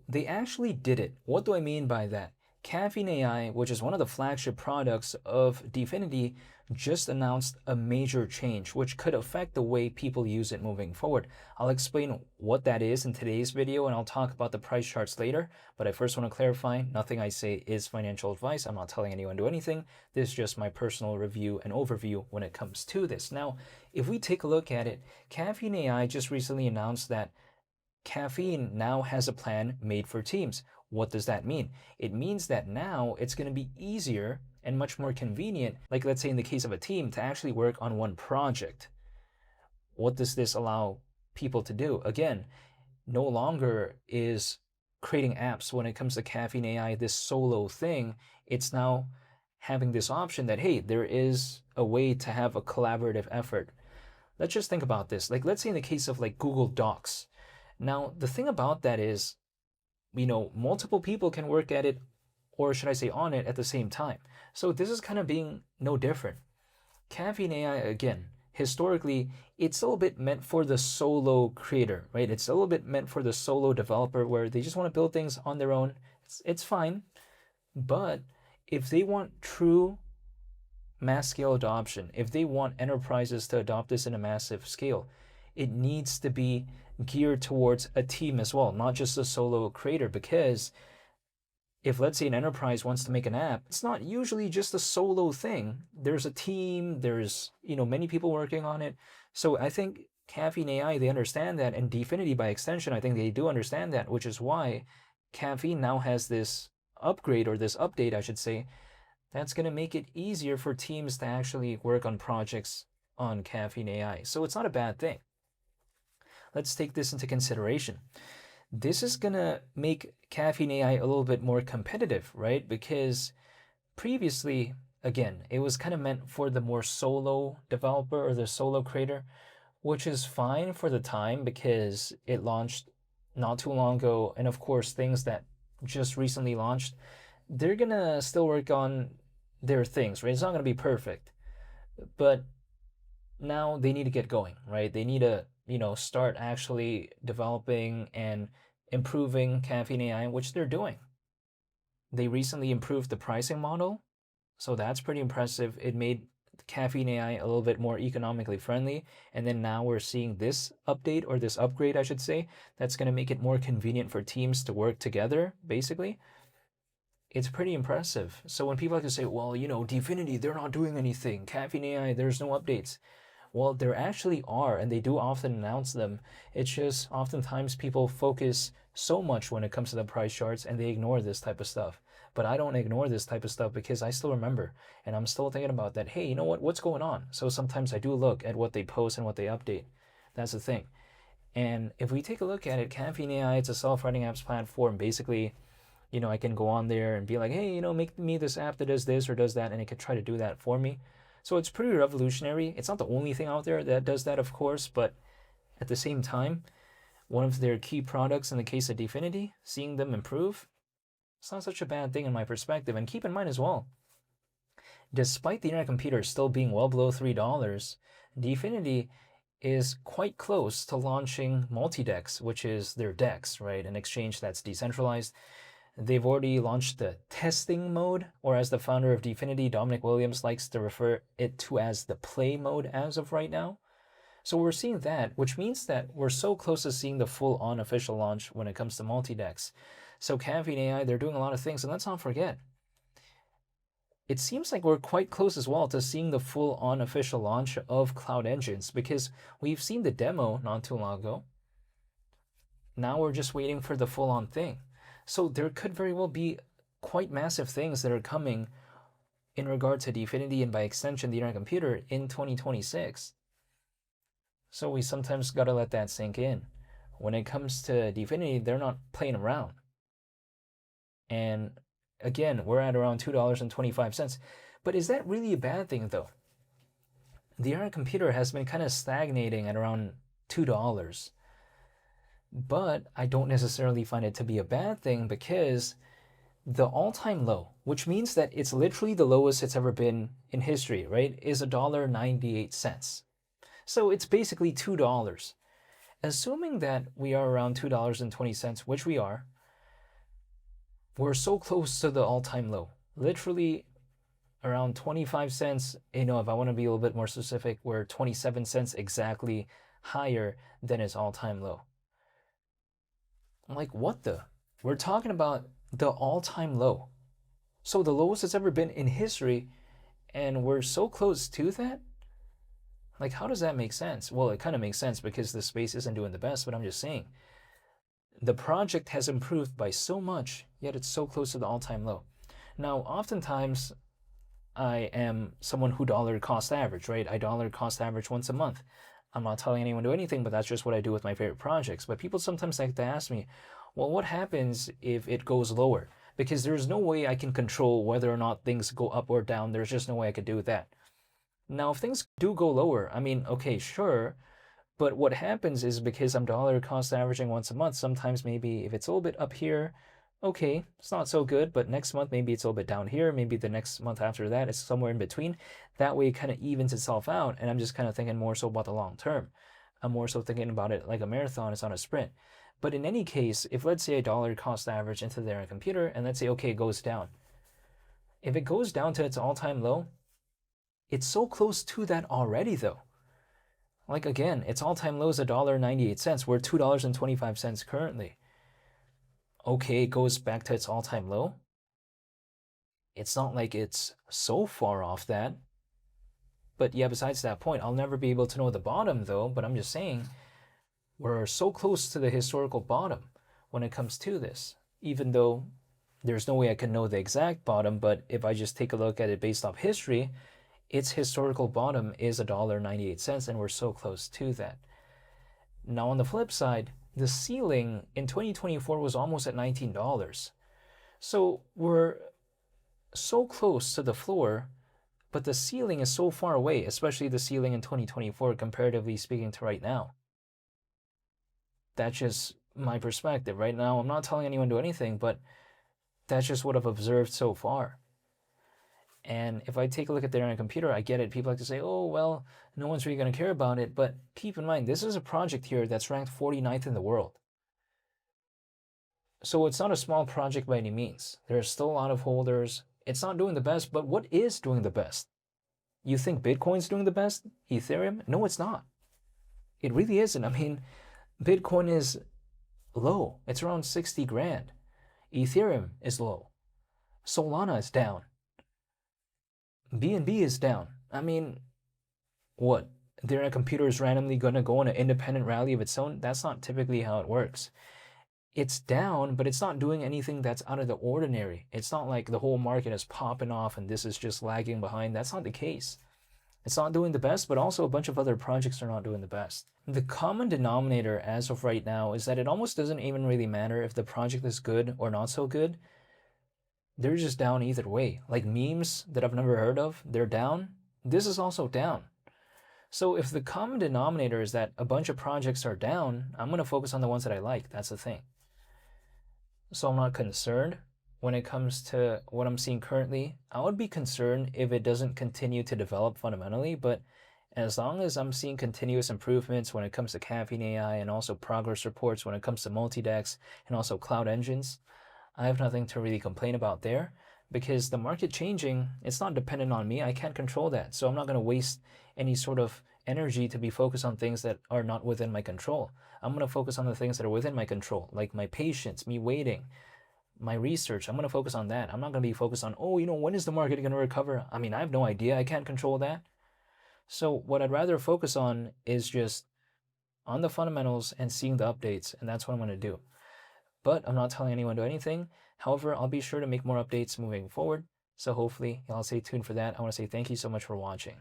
They actually did it. What do I mean by that? Caffeine AI, which is one of the flagship products of Dfinity, just announced a major change which could affect the way people use it moving forward. I'll explain what that is in today's video and I'll talk about the price charts later, but I first want to clarify, nothing I say is financial advice. I'm not telling anyone to do anything. This is just my personal review and overview when it comes to this. Now, if we take a look at it, Caffeine AI just recently announced that Caffeine now has a plan made for teams. What does that mean? It means that now it's going to be easier and much more convenient, like let's say in the case of a team, to actually work on one project. What does this allow people to do? Again, no longer is creating apps when it comes to Caffeine AI this solo thing. It's now having this option that, hey, there is a way to have a collaborative effort. Let's just think about this. Like, let's say in the case of like Google Docs. Now, the thing about that is, multiple people can work at it, or should I say on it, at the same time. So this is kind of being no different. Caffeine AI, again, historically, it's a little bit meant for the solo creator, right? It's a little bit meant for the solo developer where they just want to build things on their own. It's fine. But if they want true mass scale adoption, if they want enterprises to adopt this in a massive scale, it needs to be geared towards a team as well, not just a solo creator. Because if, let's say, an enterprise wants to make an app, it's not usually just a solo thing. There's a team, there's many people working on it. So I think Caffeine AI, they understand that, and Dfinity by extension, I think they do understand that, which is why Caffeine now has this upgrade, or this update I should say, that's going to make it easier for teams to actually work on projects on Caffeine AI. So it's not a bad thing. Let's take this into consideration. This is going to make Caffeine AI a little bit more competitive, right? Because previously, again, it was kind of meant for the more solo developer or the solo creator, which is fine for the time because it launched not too long ago. And of course, things that just recently launched, they're going to still work on their things, right? It's not going to be perfect. But now they need to get going, right? They need to start actually developing and improving Caffeine AI, which they're doing. They recently improved the pricing model, so that's pretty impressive. It made Caffeine AI a little bit more economically friendly, and then now we're seeing this update, or this upgrade I should say, that's going to make it more convenient for teams to work together, basically. It's pretty impressive. So when people like to say, well, Dfinity, they're not doing anything. Caffeine AI, there's no updates. Well, there actually are, and they do often announce them. It's just oftentimes people focus so much when it comes to the price charts and they ignore this type of stuff. But I don't ignore this type of stuff because I still remember and I'm still thinking about that. Hey, you know what? What's going on? So sometimes I do look at what they post and what they update. That's the thing. And if we take a look at it, Caffeine AI, it's a self-writing apps platform. Basically, I can go on there and be like, hey, make me this app that does this or does that, and it could try to do that for me. So it's pretty revolutionary. It's not the only thing out there that does that, of course, but at the same time, one of their key products in the case of Dfinity, seeing them improve, it's not such a bad thing in my perspective. And keep in mind as well, despite the internet computer still being well below $3, Dfinity is quite close to launching Multidex, which is their DEX, right? An exchange that's decentralized. They've already launched the testing mode, or as the founder of Dfinity, Dominic Williams, likes to refer it to as the play mode as of right now. So we're seeing that, which means that we're so close to seeing the full-on official launch when it comes to Multidex. So Caffeine AI, they're doing a lot of things, and let's not forget, it seems like we're quite close as well to seeing the full-on official launch of Cloud Engines, because we've seen the demo not too long ago. Now we're just waiting for the full-on thing. So there could very well be quite massive things that are coming in regard to Dfinity and by extension the internet computer in 2026. So we sometimes got to let that sink in. When it comes to Dfinity, they're not playing around. And again, we're at around $2.25. But is that really a bad thing though? The internet computer has been kind of stagnating at around $2. But I don't necessarily find it to be a bad thing because the all-time low, which means that it's literally the lowest it's ever been in history, right, is $1.98. So it's basically $2. Assuming that we are around $2.20, which we are, We're so close to the all-time low. Literally around 25 cents. If I want to be a little bit more specific, we're 27 cents exactly higher than its all-time low. I'm like, what the? We're talking about the all-time low. So the lowest it's ever been in history, and we're so close to that? Like, how does that make sense? Well, it kind of makes sense because the space isn't doing the best, but I'm just saying. The project has improved by so much, yet it's so close to the all-time low. Now, oftentimes, I am someone who dollar cost average, right? I dollar cost average once a month. I'm not telling anyone to do anything, but that's just what I do with my favorite projects. But people sometimes like to ask me, well, what happens if it goes lower? Because there's no way I can control whether or not things go up or down. There's just no way I could do that. Now, if things do go lower, I mean, okay, sure. But what happens is because I'm dollar cost averaging once a month, sometimes maybe if it's a little bit up here, okay, it's not so good, but next month maybe it's a little bit down here, maybe the next month after that it's somewhere in between. That way it kind of evens itself out, and I'm just kind of thinking more so about the long term. I'm more so thinking about it like a marathon, it's not a sprint. But in any case, if let's say a dollar cost average into their computer, and let's say, okay, it goes down. If it goes down to its all-time low, it's so close to that already though. Like again, its all-time low is $1.98. We're $2.25 currently. Okay, it goes back to its all-time low. It's not like it's so far off that. But yeah, besides that point, I'll never be able to know the bottom though, but I'm just saying we're so close to the historical bottom when it comes to this, even though there's no way I can know the exact bottom, but if I just take a look at it based off history, its historical bottom is $1.98, and we're so close to that. Now on the flip side, the ceiling in 2024 was almost at $19. So we're so close to the floor, but the ceiling is so far away, especially the ceiling in 2024, comparatively speaking to right now. That's just my perspective. Right now, I'm not telling anyone to do anything, but that's just what I've observed so far. And if I take a look at their computer, I get it. People like to say, oh, well, no one's really going to care about it. But keep in mind, this is a project here that's ranked 49th in the world. So it's not a small project by any means. There's still a lot of holders. It's not doing the best, but what is doing the best? You think Bitcoin's doing the best? Ethereum? No, it's not. It really isn't. I mean, Bitcoin is low. It's around 60 grand. Ethereum is low. Solana is down. BNB is down. I mean, what? Their computer is randomly going to go on an independent rally of its own? That's not typically how it works. It's down, but it's not doing anything that's out of the ordinary. It's not like the whole market is popping off and this is just lagging behind. That's not the case. It's not doing the best, but also a bunch of other projects are not doing the best. The common denominator as of right now is that it almost doesn't even really matter if the project is good or not so good. They're just down either way. Like memes that I've never heard of, they're down. This is also down. So if the common denominator is that a bunch of projects are down, I'm going to focus on the ones that I like. That's the thing. So I'm not concerned when it comes to what I'm seeing currently. I would be concerned if it doesn't continue to develop fundamentally, but as long as I'm seeing continuous improvements when it comes to Caffeine AI and also progress reports when it comes to multi-dex and also cloud engines, I have nothing to really complain about there, because the market changing, it's not dependent on me. I can't control that. So I'm not going to waste any sort of energy to be focused on things that are not within my control. I'm going to focus on the things that are within my control, like my patience, me waiting, my research. I'm going to focus on that. I'm not going to be focused on, oh, when is the market going to recover? I mean, I have no idea. I can't control that. So what I'd rather focus on is just on the fundamentals and seeing the updates, and that's what I'm going to do. But I'm not telling anyone to do anything. However, I'll be sure to make more updates moving forward. So hopefully y'all stay tuned for that. I want to say thank you so much for watching.